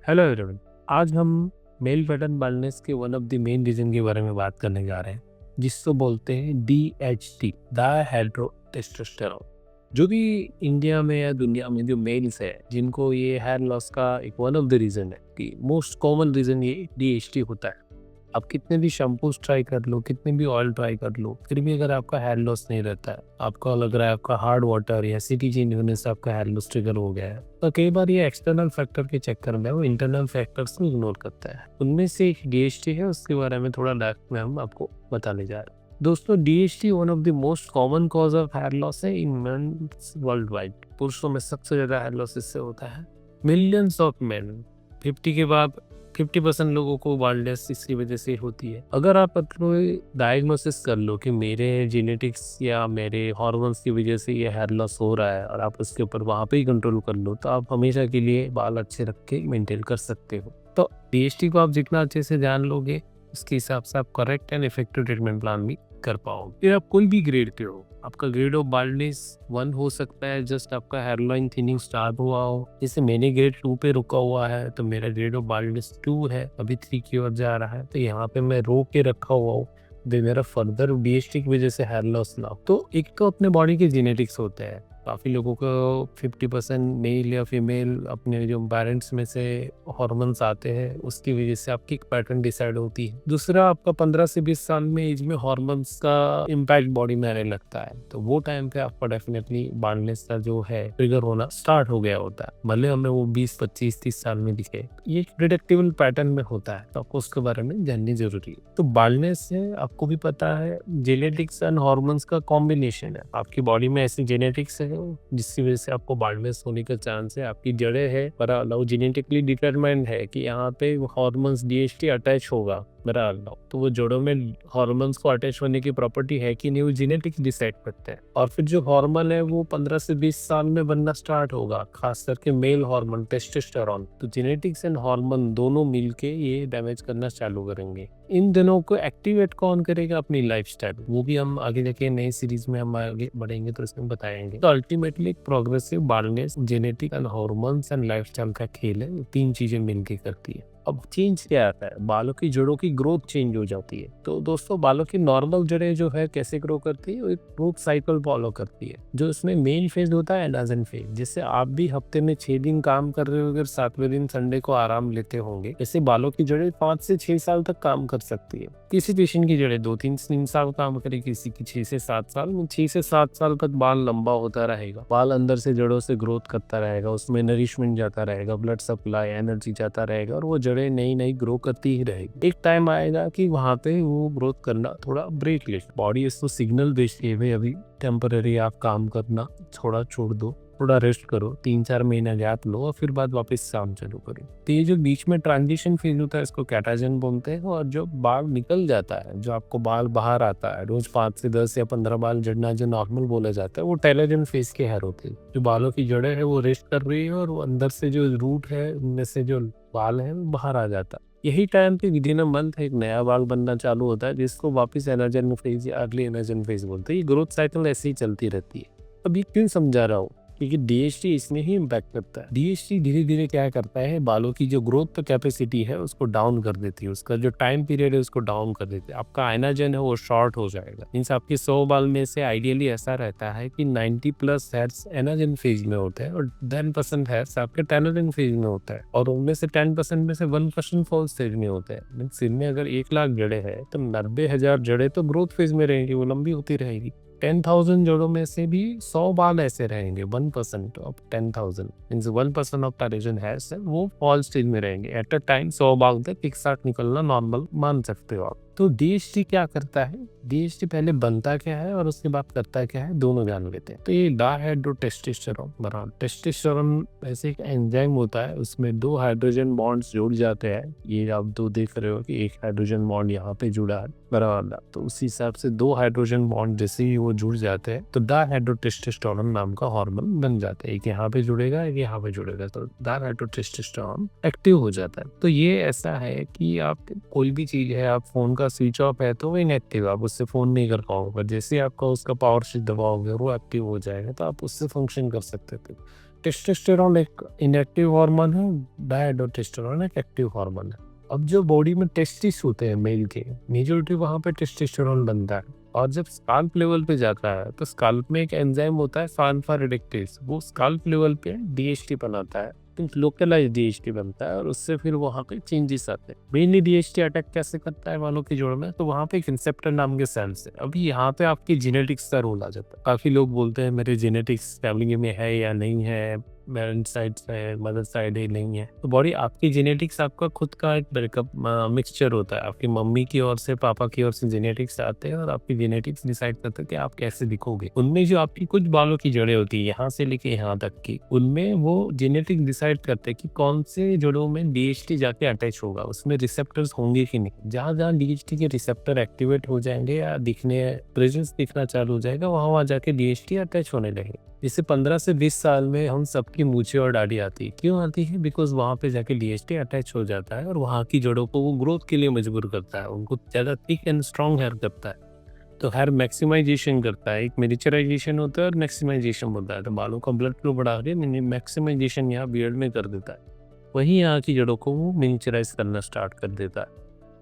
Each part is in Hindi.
Hello everyone. आज हम मेल पैटर्न बाल्डनेस के one of the main reason के बारे में बात करने जा रहे हैं, जिसको बोलते हैं DHT, डायहाइड्रोटेस्टोस्टेरोन। जो भी इंडिया में या दुनिया में जो मेल्स है जिनको ये हेयर लॉस का एक वन ऑफ द रीजन है कि मोस्ट कॉमन रीजन ये DHT होता है। आप कितने भी शैम्पूस ट्राई कर लो, कितने भी ऑयल ट्राई कर लो, फिर भी अगर आपका हेयर लॉस नहीं रहता है, आपको लग रहा है आपका हार्ड वाटर या सिटी चेंज होने से आपका हेयर लॉस ट्रिगर हो गया है, तो कई बार ये एक्सटर्नल फैक्टर के चक्कर में वो इंटरनल फैक्टर्स को इग्नोर करता है। उनमें से एक DHT है, उसके बारे में थोड़ा डार्क में हम आपको बताने जा रहे हैं। दोस्तों, DHT one of the most common cause of hair loss है इन मेंस वर्ल्ड वाइड। पुरुषों में सबसे ज्यादा हेयर लॉस इससे होता है। मिलियंस ऑफ मेन 50 के बाद 50% लोगों को बाल्डनेस इसकी वजह से होती है। अगर आप अपने डायग्नोसिस कर लो कि मेरे जेनेटिक्स या मेरे हार्मोन्स की वजह से ये हेयर लॉस हो रहा है और आप उसके ऊपर वहाँ पे ही कंट्रोल कर लो, तो आप हमेशा के लिए बाल अच्छे रख के मेंटेन कर सकते हो। तो DHT को आप जितना अच्छे से जान लोगे, उसके हिसाब से आप correct and effective treatment plan भी कर पाओगे। फिर आप कोई भी ग्रेड के हो, आपका ग्रेड ऑफ बाल्डनेस 1 हो सकता है, जस्ट आपका हेयरलाइन थिनिंग स्टार्ट हुआ हो। जैसे मैंने ग्रेड 2 पे रुका हुआ है, तो मेरा ग्रेड ऑफ बाल्डनेस 2 है, अभी 3 की ओर जा रहा है, तो यहाँ पे मैं रोक के रखा हुआ हूँ मेरा फर्दर DHT की वजह से हेयर लॉस ना हो। तो एक तो अपने बॉडी के जेनेटिक्स होते हैं। काफ़ी लोगों को 50% मेल या फीमेल अपने जो पेरेंट्स में से हार्मोन्स आते हैं, उसकी वजह से आपकी एक पैटर्न डिसाइड होती है। दूसरा, आपका 15 से 20 साल में एज में हार्मोन्स का इम्पैक्ट बॉडी में आने लगता है, तो वो टाइम पे आपका डेफिनेटली बाल्डनेस का जो है ट्रिगर होना स्टार्ट हो गया होता है, भले हमें वो 20, 25, 30 साल में दिखे। ये प्रिडिक्टेबल पैटर्न में होता है, तो आपको उसके बारे में जाननी जरूरी है। तो बाल्डनेस है, आपको भी पता है, जेनेटिक्स एंड हार्मोन्स का कॉम्बिनेशन है। आपकी बॉडी में ऐसी जेनेटिक्स है जिसकी वजह से आपको बाल्डनेस होने का चांस है। आपकी जड़ें है, पर जेनेटिकली डिटरमाइंड है कि यहाँ पे हार्मोन्स DHT अटैच होगा, मेरा अल्लाह। तो वो जोड़ों में हार्मोन्स को अटैच होने की प्रॉपर्टी है कि नहीं, वो जेनेटिक्स डिसाइड करते हैं। और फिर जो हार्मोन है वो 15 से 20 साल में बनना स्टार्ट होगा, खास करके मेल हार्मोन टेस्टोस्टेरोन। तो जेनेटिक्स एंड हार्मोन दोनों मिलके ये डैमेज करना चालू करेंगे। इन दोनों को एक्टिवेट कौन करेगा? अपनी लाइफस्टाइल। वो भी हम आगे जाके नई सीरीज में हम आगे बढ़ेंगे तो इसमें बताएंगे। तो ultimately progressive baldness genetic and hormones and lifestyle का खेल है, तीन चीजें मिलके करती है। अब चेंज क्या आता है? बालों की जड़ों की ग्रोथ चेंज हो जाती है। तो दोस्तों, बालों की नॉर्मल जड़ें जो है कैसे ग्रो करती है? वो एक ग्रोथ साइकिल फॉलो करती है, जो इसमें मेन फेज होता है एनाजन फेज। जैसे आप भी हफ्ते में 6 दिन काम कर रहे हो, अगर 7वें दिन संडे को आराम लेते होंगे, ऐसे बालों की जड़ें 5 से 6 साल तक काम कर सकती है। किसी पेशेंट की जड़ें 2-3 साल काम करे, किसी की 6 से 7 साल। 6 से 7 साल तक बाल लंबा होता रहेगा, बाल अंदर से जड़ों से ग्रोथ करता रहेगा, उसमें नरिशमेंट जाता रहेगा, ब्लड सप्लाई, एनर्जी जाता रहेगा, और वो जड़ें नई नई ग्रो करती ही रहेगी। एक टाइम आएगा कि वहां पे वो ग्रोथ करना थोड़ा ब्रेक ले, बॉडी इसको सिग्नल देती है, भाई अभी टेम्पररी आप काम करना थोड़ा छोड़ दो, थोड़ा रेस्ट करो, 3-4 महीना गैप लो और फिर बाद वापस काम चालू करो। तो ये जो बीच में ट्रांजिशन फेज होता है, इसको कैटाजन बोलते हैं। और जो बाल निकल जाता है, जो आपको बाल बाहर आता है, रोज 5 से 10 या 15 बाल जड़ना जो नॉर्मल बोला जाता है, वो टेलोजन फेज के हेयर होते हैं। जो बालों की जड़ें है वो रेस्ट कर रही है, और वो अंदर से जो रूट है उनमें से जो बाल है वो बाहर आ जाता है। यही टाइम पे विदिन अ मंथ एक नया बाल बनना चालू होता है, जिसको वापस एनाजन फेज या अर्ली एनाजन फेज बोलते हैं। ये ग्रोथ साइकिल ऐसे ही चलती रहती है। अब ये क्यों समझा रहा हूँ? क्योंकि DHT इसमें ही इम्पैक्ट करता है। DHT धीरे धीरे क्या करता है, बालों की जो ग्रोथ कैपेसिटी है उसको डाउन कर देती है, उसका जो टाइम पीरियड है उसको डाउन कर देती है। आपका एनाजन है वो शॉर्ट हो जाएगा। मीन्स आपके 100 बाल में से आइडियली ऐसा रहता है कि 90+ हेयर्स एनाजन फेज में होते हैं, और 10% हेयर्स आपके टेलोजन फेज में होता है, और उनमें से 10% में से 1% फॉल्स फेज में होते हैं। सिर में अगर 1 लाख जड़ें हैं, तो 90,000 जड़ें तो ग्रोथ फेज में रहेंगी, वो लंबी होती रहेगी। 10,000 जोड़ों में से भी 100 बाल ऐसे रहेंगे, 1% of 10,000 means 1% of telogen hairs है वो फॉल स्टेज में रहेंगे। एट अ टाइम 100 बाल तक एक साथ निकलना नॉर्मल मान सकते हो आप। तो DHT क्या करता है? DHT पहले बनता क्या है और उसके बाद करता क्या है, दोनों जान लेते हैं। तो ये डायहाइड्रोटेस्टोस्टेरोन बना, टेस्टोस्टेरोन ऐसे एक एंजाइम होता है, उसमें 2 हाइड्रोजन बॉन्ड्स जुड़ जाते हैं। ये आप दो देख रहे हो कि एक हाइड्रोजन बॉन्ड यहाँ पे जुड़ा है, बराबर। तो उसी हिसाब से 2 हाइड्रोजन बॉन्ड जैसे ही वो जुड़ जाते हैं, तो डायहाइड्रोटेस्टोस्टेरोन नाम का हार्मोन बन जाता है। एक यहाँ पे जुड़ेगा, एक यहाँ पे जुड़ेगा, तो डायहाइड्रोटेस्टोस्टेरोन एक्टिव हो जाता है। तो ये ऐसा है कि आप कोई भी चीज है, आप फोन का स्विच ऑफ है तो वो इनएक्टिव, आप उससे फोन नहीं कर पाओगे। जैसे आपका उसका पावर स्विच दबाओगे और वो एक्टिव हो जाएगा, तो आप उससे फंक्शन कर सकते थे। टेस्टोस्टेरोन एक इनएक्टिव हार्मोन है, डायहाइड्रोटेस्टेरोन एक एक्टिव हार्मोन है। अब जो बॉडी में टेस्टिस होते हैं मेल के, मेजॉरिटी वहाँ पे टेस्टोस्टेरोन बनता है, और जब स्काल्प लेवल पे जाता है तो स्काल्प में एक एंजाइम होता है फानफा रिडक्टेस, वो स्काल्प लेवल पे डीएचटी बनाता है, तो लोकलाइज डीएचटी बनता है, और उससे फिर वहाँ पे चेंजेस आते हैं। मेनली डीएचटी अटैक कैसे करता है बालों के जोड़ में, तो वहाँ पे एक रिसेप्टर नाम के सेल्स है। अभी यहाँ पे आपकी जेनेटिक्स का रोल आ जाता है। काफी लोग बोलते हैं मेरे जेनेटिक्स फैमिली में है या नहीं है, पेरेंट्स साइड से है, मदर साइड है नहीं है, तो बॉडी आपकी जेनेटिक्स आपका खुद का एक ब्रेकअप मिक्सचर होता है। आपकी मम्मी की ओर से, पापा की ओर से जेनेटिक्स आते हैं, और आपकी जेनेटिक्स डिसाइड करते हैं कि आप कैसे दिखोगे। उनमें जो आपकी कुछ बालों की जड़ें होती है यहाँ से लेके यहाँ तक की, उनमें वो जेनेटिक्स डिसाइड करते हैं कि कौन से जड़ों में डीएचटी जाके अटैच होगा, उसमें रिसेप्टर्स होंगे कि नहीं। जहाँ जहाँ डीएचटी के रिसेप्टर एक्टिवेट हो जाएंगे या दिखने प्रेजेंस दिखना चालू हो जाएगा, वहाँ जाके डीएचटी अटैच होने लगेगा। जैसे 15 से 20 साल में हम सबकी मूछें और दाढ़ी आती है। क्यों आती है? बिकॉज वहाँ पे जाके डीएचटी अटैच हो जाता है, और वहाँ की जड़ों को वो ग्रोथ के लिए मजबूर करता है, उनको ज़्यादा थिक एंड स्ट्रॉन्ग हेयर करता है। तो हेयर मैक्सिमाइजेशन करता है, एक मिनिचराइजेशन होता है और मैक्सिमाइजेशन होता है। तो बालों का ब्लड फ्लो बढ़ा के मैक्सिमाइजेशन यहाँ बियर्ड में कर देता है, वहीं यहाँ की जड़ों को वो मिनिचराइज करना स्टार्ट कर देता है।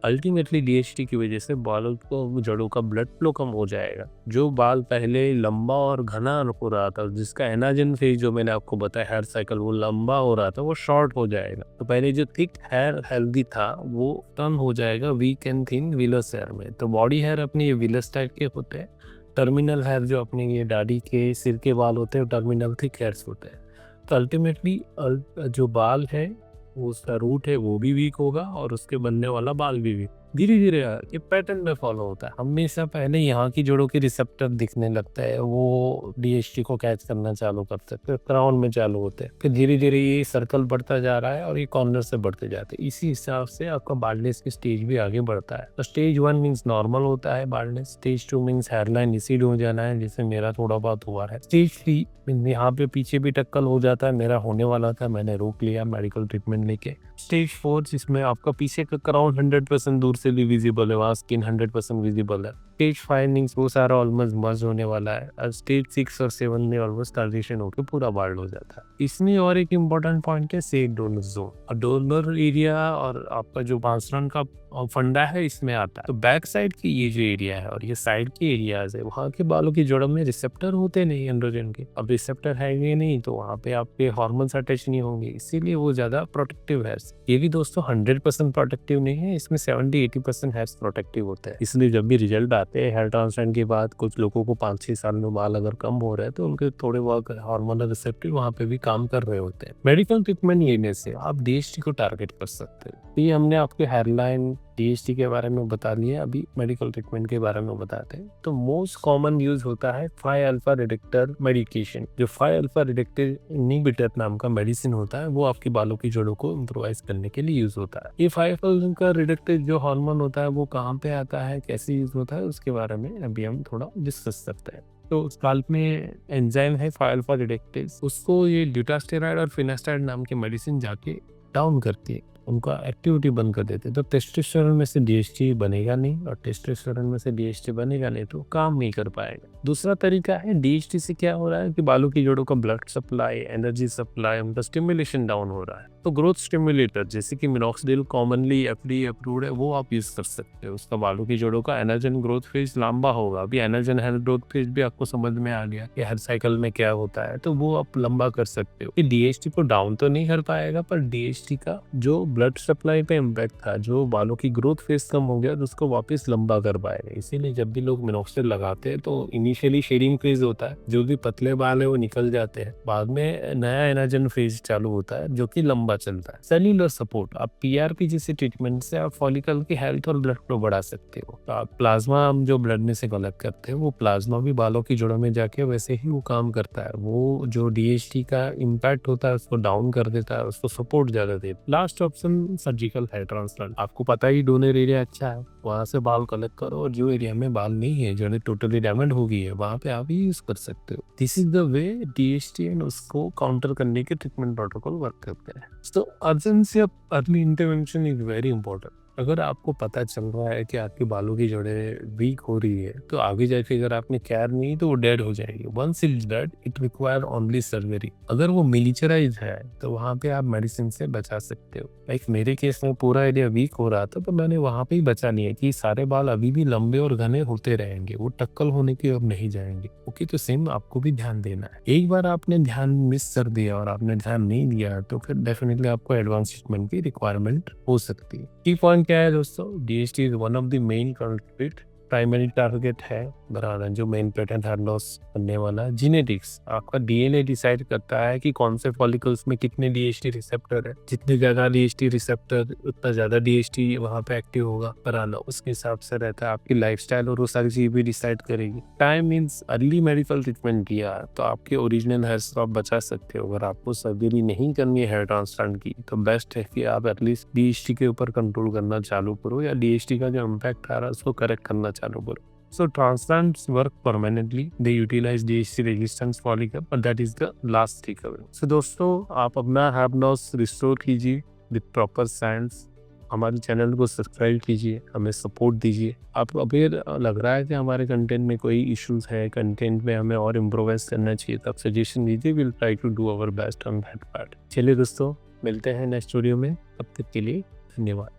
अल्टीमेटली डीएचटी की वजह से बालों को, जड़ों का ब्लड फ्लो कम हो जाएगा। जो बाल पहले लंबा और घना हो रहा था, जिसका एनाजन फेज जो मैंने आपको बताया हेयर साइकिल वो लंबा हो रहा था, वो शॉर्ट हो जाएगा। तो पहले जो थिक हेयर हेल्दी था वो टर्न हो जाएगा weak and thin vellus hair में। तो बॉडी हेयर अपने ये विलस टाइप के होते हैं, टर्मिनल हेयर जो अपने ये दाढ़ी के सिर के बाल होते हैं टर्मिनल थिक हेयर्स होते हैं। तो अल्टीमेटली जो बाल है उसका रूट है वो भी वीक होगा, और उसके बनने वाला बाल भी वीक। धीरे धीरे ये पैटर्न में फॉलो होता है। हमेशा पहले यहाँ की जड़ों के रिसेप्टर दिखने लगता है, वो डीएचटी को कैच करना चालू करते हैं, फिर क्राउन में चालू होते हैं, फिर धीरे धीरे ये सर्कल बढ़ता जा रहा है और ये कॉर्नर से बढ़ते जाते हैं। इसी हिसाब से आपका बाल्डनेस की स्टेज भी आगे बढ़ता है। तो स्टेज 1 मीन्स नॉर्मल होता है baldness, stage 2 means hairline recede हो जाना है, जैसे मेरा थोड़ा बहुत हुआ है। स्टेज 3 मीन्स यहाँ पे पीछे भी टक्कल हो जाता है, मेरा होने वाला था, मैंने रोक लिया मेडिकल ट्रीटमेंट लेके। स्टेज 4 जिसमें आपका पीछे का क्राउन 100% दूर से भी विजिबल है, वहाँ स्किन 100% विजिबल है। स्टेज 5 मीन्स वो सारा ऑलमोस्ट मर्ज होने वाला है, और स्टेज 6 और 7 में ऑलमोस्ट ट्रांजिशन होकर पूरा बाल्ड हो जाता है। इसमें और एक इम्पोर्टेंट पॉइंट है सेक डोनर जोन, और डोनर एरिया और आपका जो बांसरन का फंडा है इसमें आता है। तो बैक साइड की ये जो एरिया है और ये साइड की एरियाज है, वहाँ के बालों की जड़ों में रिसेप्टर होते नहीं एंड्रोजन के। अब रिसेप्टर है ही नहीं तो वहाँ पे आपके हार्मोन्स अटैच नहीं होंगे, इसीलिए वो ज्यादा प्रोटेक्टिव है। ये भी दोस्तों 100% प्रोटेक्टिव नहीं है, इसमें 70-80% हेयर्स प्रोटेक्टिव होते हैं। इसलिए जब भी रिजल्ट आते हैं हेयर ट्रांसप्लांट के बाद, कुछ लोगों को 5-6 साल में बाल अगर कम हो रहे हैं तो उनके थोड़े बहुत हार्मोनल रिसेप्टर वहाँ पे भी काम कर रहे होते हैं। मेडिकल ट्रीटमेंट लेने से आप डीएचटी को टारगेट कर सकते हैं। तो ये हमने आपके हेयरलाइन डीएचटी के बारे में बता लिया, अभी मेडिकल ट्रीटमेंट के बारे में बताते हैं। तो मोस्ट कॉमन यूज होता है 5-अल्फा रिडक्टर मेडिकेशन। जो 5-अल्फा रिडक्टर इनहिबिटर नाम का मेडिसिन होता है, वो आपके बालों की जड़ों को इम्प्रोवाइज करने के लिए यूज होता है। ये 5-अल्फा रिडक्टर जो हार्मोन होता है वो कहाँ पे आता है, कैसे यूज होता है, उसके बारे में अभी हम थोड़ा डिस्कस करते हैं। तो स्काल्प में एंजाइम है 5-अल्फा रिडक्टेज, उसको ये ड्यूटास्टेरॉइड और फिनास्टाइड नाम के मेडिसिन जाके डाउन करती है, उनका एक्टिविटी बंद कर देते हैं। तो टेस्टोस्टेरोन में से डीएचटी बनेगा नहीं, और टेस्टोस्टेरोन में से डीएचटी बनेगा नहीं तो काम नहीं कर पाएगा। दूसरा तरीका है डीएचटी से क्या हो रहा है कि बालों की जड़ों का ब्लड सप्लाई, एनर्जी सप्लाई, उनका स्टिमुलेशन डाउन हो रहा है। तो ग्रोथ स्टिमुलेटर जैसे कि मिनॉक्सिडिल कॉमनली एफडीए अप्रूव्ड है, वो आप यूज कर सकते हो। उसका बालों की जड़ों का एनर्जन ग्रोथ फेज लंबा होगा। अभी एनर्जन हेयर ग्रोथ फेज भी आपको समझ में आ गया कि हेयर साइकिल में क्या होता है, तो वो आप लंबा कर सकते हो। डीएचटी को डाउन तो नहीं कर पाएगा, पर डीएचटी का जो ब्लड सप्लाई पे इम्पैक्ट था, जो बालों की ग्रोथ फेज कम हो गया, तो उसको वापस लंबा कर पाएगा। इसीलिए जब भी लोग मिनॉक्सिडिल लगाते हैं तो इनिशियली शेडिंग फेज होता है, जो भी पतले बाल है वो निकल जाते हैं, बाद में नया एनर्जन फेज चालू होता है जो कि लंबा चलता है। सेल्यूलर सपोर्ट, आप पीआरपी जैसे ट्रीटमेंट से आप फॉलिकल की हेल्थ और ब्लड फ्लो बढ़ा सकते हो। तो आप प्लाज्मा हम जो ब्लड में से कलेक्ट करते हैं, वो प्लाज्मा भी बालों की जड़ों में जाके वैसे ही वो काम करता है। वो जो डीएचटी का इम्पैक्ट होता है उसको डाउन कर देता है, उसको सपोर्ट ज्यादा देता है। Last option surgical hair transplant. आपको पता ही डोनर एरिया अच्छा है, वहां से बाल कलेक्ट करो, और जो एरिया में बाल नहीं है, जड़ें टोटली डैमेज हो गई है, वहां पे आप यूज कर सकते हो। This is the way DHT and उसको काउंटर करने के ट्रीटमेंट प्रोटोकॉल वर्क करते हैं। So urgency of early intervention is very important. अगर आपको पता चल रहा है कि आपके बालों की जड़ें वीक हो रही है, तो आगे जाके अगर आपने केयर नहीं तो वो डेड हो जाएगी। Once it is dead it require only surgery. अगर वो मिनिचराइज है तो वहाँ पे आप मेडिसिन से बचा सकते हो। लाइक मेरे केस में पूरा एरिया वीक हो रहा था, तो मैंने वहाँ पे ही बचा लिया कि सारे बाल अभी भी लंबे और घने होते रहेंगे, वो टक्कल होने की अब नहीं जाएंगे। ओके, तो सेम आपको भी ध्यान देना है। एक बार आपने ध्यान मिस कर दिया और आपने ध्यान नहीं दिया तो फिर डेफिनेटली आपको एडवांस ट्रीटमेंट की रिक्वायरमेंट हो सकती है। की पॉइंट क्या है दोस्तों, DHT is one of the main culprit. Primary target है बनाना जो मेन पैटर्न हेयर लॉस करने वाला। जेनेटिक्स, आपका डीएनए डिसाइड करता है कि कौन से फॉलिकल्स में कितने डीएचटी रिसेप्टर है। जितने ज्यादा डीएचटी रिसेप्टर उतना ज्यादा डीएचटी वहाँ पे एक्टिव होगा बनाना, उसके हिसाब से रहता है। आपकी लाइफस्टाइल और वो सारी चीज भी डिसाइड करेगी। Time means early medical treatment किया तो आपके ओरिजिनल हेयर्स को आप बचा सकते हो। अगर आपको सर्जरी नहीं करनी है हेयर ट्रांसप्लांट की तो बेस्ट है कि आप एटलीस्ट डीएचटी के ऊपर कंट्रोल करना चालू करो, या डीएचटी का जो इम्पैक्ट आ रहा है उसको करेक्ट करना चालू करो। So transplants work permanently. They utilize DHT resistance follicle, but that is the last recovery. So दोस्तों, आप अपना हेयर लॉस रिस्टोर कीजिए विद प्रॉपर साइंस। हमारे चैनल को सब्सक्राइब कीजिए, हमें सपोर्ट दीजिए। आपको अगर लग रहा है कि हमारे कंटेंट में कोई इश्यूज है, कंटेंट में हमें और इम्प्रोवाइज करना चाहिए, तो आप सजेशन दीजिए। Will try to do our best on that part. चलिए दोस्तों, मिलते हैं नेक्स्ट वीडियो में। अब तक के लिए धन्यवाद।